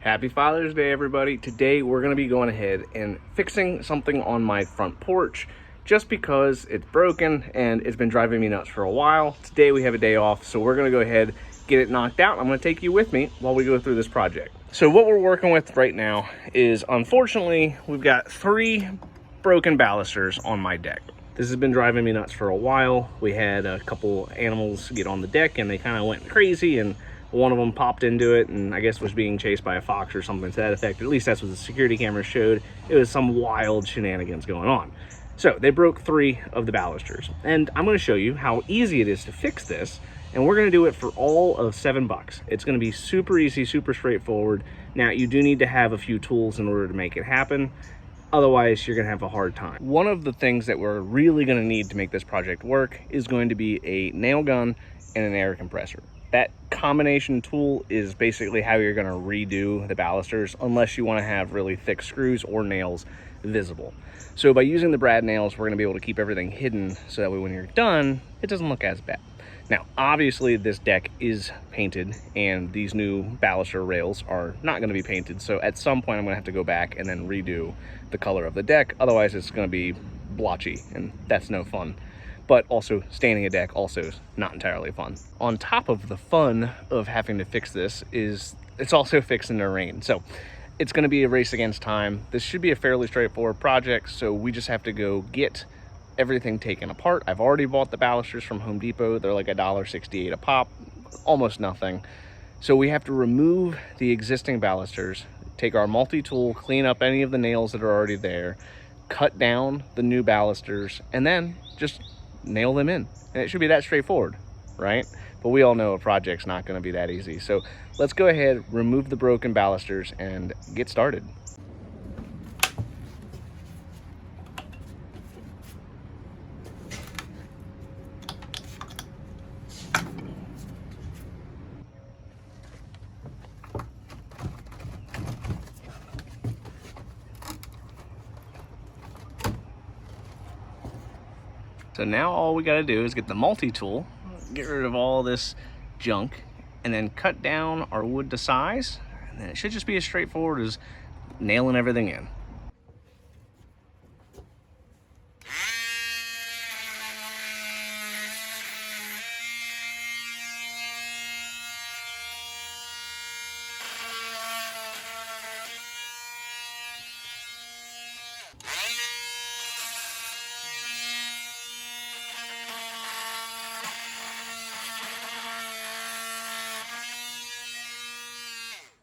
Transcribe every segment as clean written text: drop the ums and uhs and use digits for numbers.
Happy Father's Day, everybody. Today we're going to be going ahead and fixing something on my front porch just because it's broken and it's been driving me nuts for a while. Today we have a day off, so we're going to go ahead, get it knocked out. I'm going to take you with me while we go through this project. So what we're working with right now is, unfortunately, we've got 3 broken balusters on my deck. This has been driving me nuts for a while. We had a couple animals get on the deck and they kind of went crazy, and one of them popped into it and I guess was being chased by a fox or something to that effect. At least that's what the security camera showed. It was some wild shenanigans going on. So they broke 3 of the balusters, and I'm going to show you how easy it is to fix this, and we're going to do it for all of $7. It's going to be super easy, super straightforward. Now, you do need to have a few tools in order to make it happen. Otherwise, you're going to have a hard time. One of the things that we're really going to need to make this project work is going to be a nail gun and an air compressor. That combination tool is basically how you're going to redo the balusters, unless you want to have really thick screws or nails visible. So by using the brad nails, we're going to be able to keep everything hidden so that way when you're done, it doesn't look as bad. Now, obviously this deck is painted and these new baluster rails are not going to be painted. So at some point I'm going to have to go back and then redo the color of the deck. Otherwise it's going to be blotchy, and that's no fun. But also staining a deck also is not entirely fun. On top of the fun of having to fix this is it's also fixing the rain. So it's going to be a race against time. This should be a fairly straightforward project, so we just have to go get everything taken apart. I've already bought the balusters from Home Depot. They're like $1.68 a pop, almost nothing. So we have to remove the existing balusters, take our multi-tool, clean up any of the nails that are already there, cut down the new balusters, and then just nail them in. And it should be that straightforward, right? But we all know a project's not going to be that easy. So let's go ahead, remove the broken balusters, and get started. So now all we got to do is get the multi-tool, get rid of all this junk, and then cut down our wood to size. And then it should just be as straightforward as nailing everything in.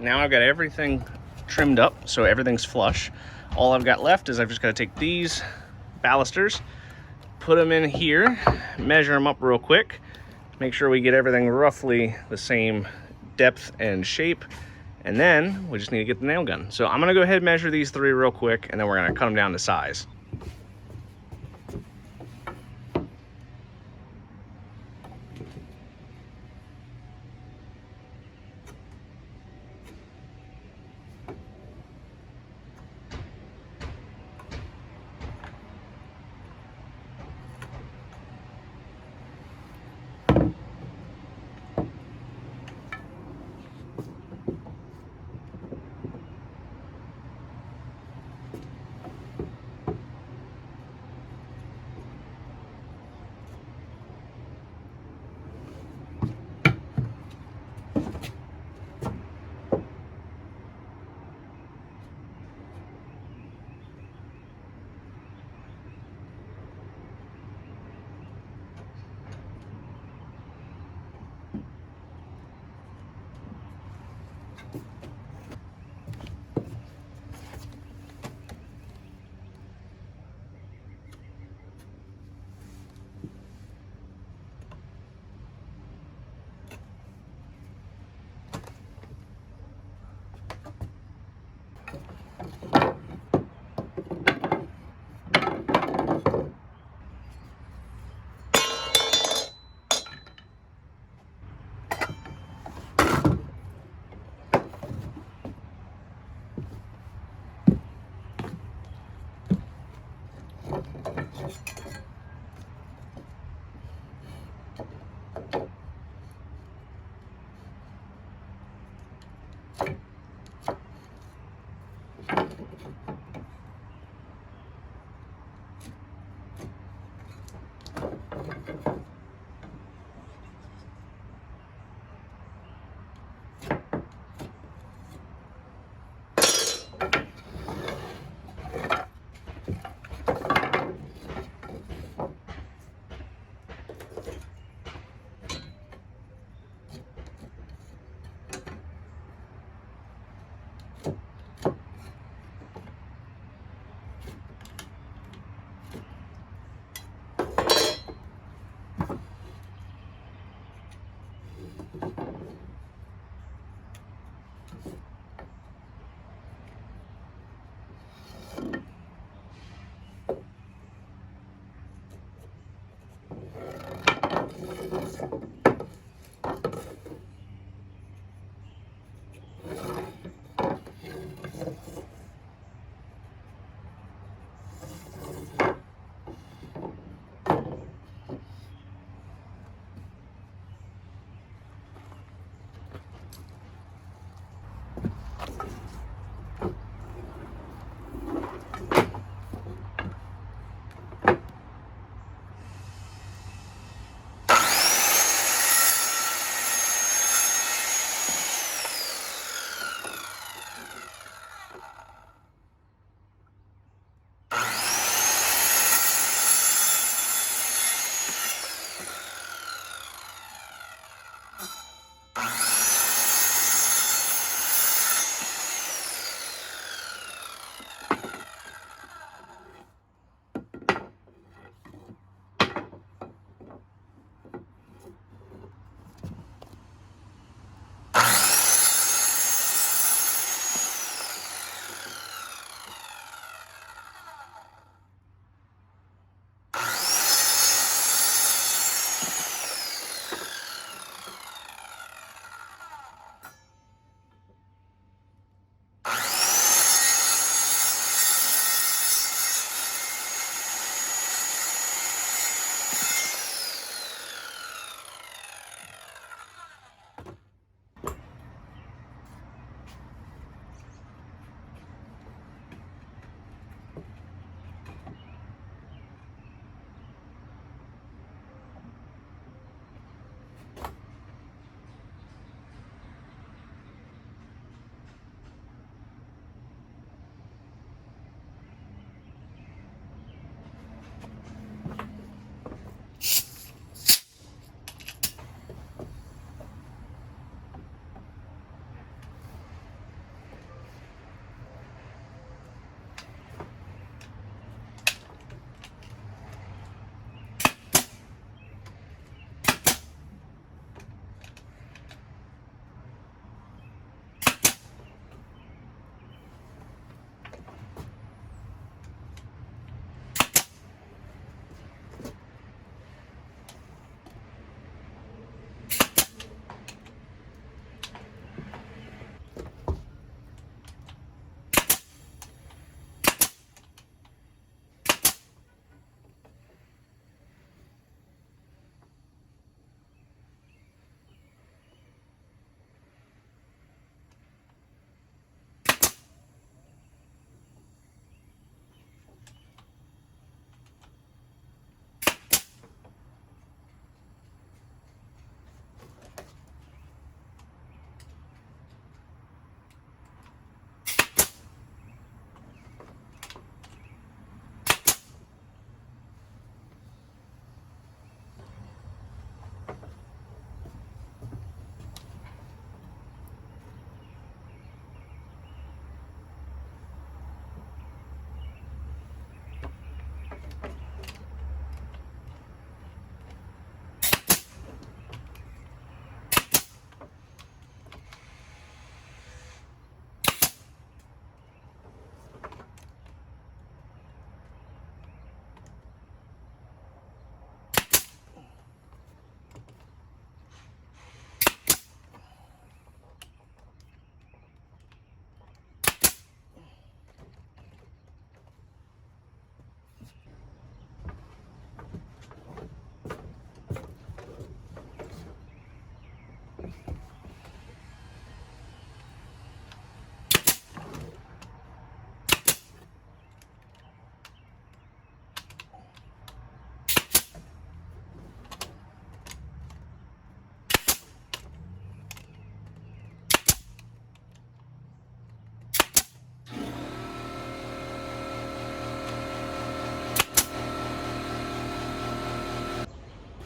Now I've got everything trimmed up, so everything's flush. All I've got left is I've just got to take these balusters, put them in here, measure them up real quick, make sure we get everything roughly the same depth and shape, and then we just need to get the nail gun. So I'm going to go ahead and measure these 3 real quick, and then we're going to cut them down to size.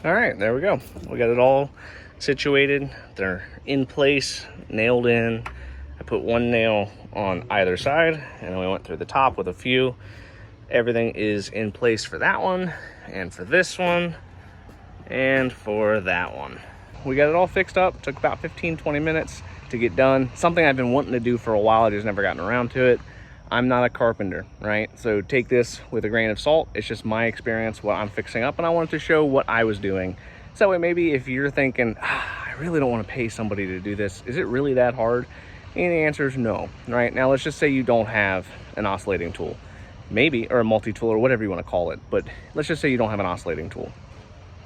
All right, there we go. We got it all situated. They're in place, nailed in. I put one nail on either side, and then we went through the top with a few. Everything is in place for that one, and for this one, and for that one. We got it all fixed up. Took about 15-20 minutes to get done. Something I've been wanting to do for a while, I just never gotten around to it. I'm not a carpenter, right? So take this with a grain of salt. It's just my experience, what I'm fixing up, and I wanted to show what I was doing. So that way, maybe if you're thinking, I really don't want to pay somebody to do this, is it really that hard? And the answer is no, right? Now, let's just say you don't have an oscillating tool, maybe, or a multi-tool, or whatever you want to call it. But let's just say you don't have an oscillating tool.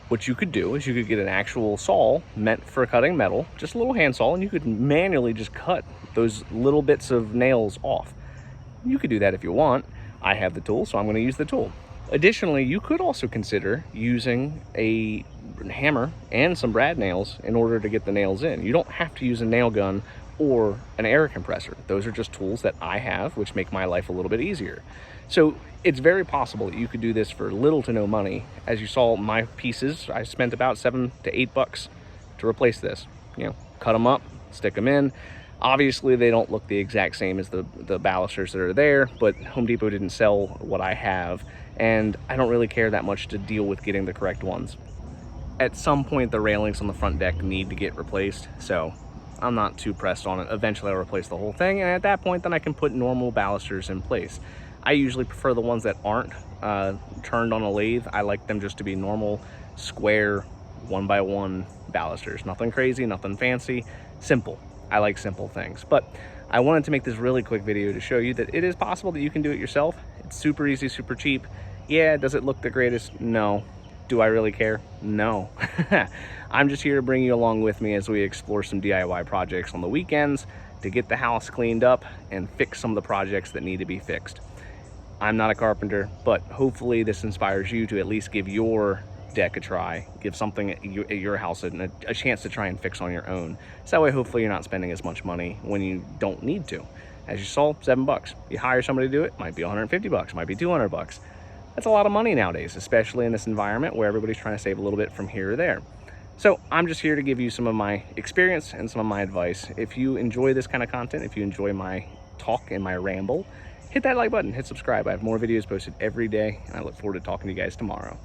What you could do is you could get an actual saw meant for cutting metal, just a little hand saw, and you could manually just cut those little bits of nails off. You could do that if you want. I have the tool, so I'm going to use the tool. Additionally, you could also consider using a hammer and some brad nails in order to get the nails in. You don't have to use a nail gun or an air compressor. Those are just tools that I have, which make my life a little bit easier. So it's very possible that you could do this for little to no money. As you saw, my pieces, I spent about $7 to $8 to replace this. You know, cut them up, stick them in. Obviously, they don't look the exact same as the balusters that are there, but Home Depot didn't sell what I have, and I don't really care that much to deal with getting the correct ones. At some point, the railings on the front deck need to get replaced, so I'm not too pressed on it. Eventually, I'll replace the whole thing, and at that point, then I can put normal balusters in place. I usually prefer the ones that aren't turned on a lathe. I like them just to be normal, square, 1x1 balusters. Nothing crazy, nothing fancy, simple. I like simple things. But I wanted to make this really quick video to show you that it is possible that you can do it yourself. It's super easy, super cheap. Yeah, does it look the greatest? No. Do I really care? No. I'm just here to bring you along with me as we explore some DIY projects on the weekends to get the house cleaned up and fix some of the projects that need to be fixed. I'm not a carpenter, but hopefully this inspires you to at least give your deck a try, give something at your house a chance to try and fix on your own. So that way, hopefully you're not spending as much money when you don't need to. As you saw, $7. You hire somebody to do it, might be $150, might be $200. That's a lot of money nowadays, especially in this environment where everybody's trying to save a little bit from here or there. So I'm just here to give you some of my experience and some of my advice. If you enjoy this kind of content, if you enjoy my talk and my ramble, hit that like button, hit subscribe. I have more videos posted every day, and I look forward to talking to you guys tomorrow.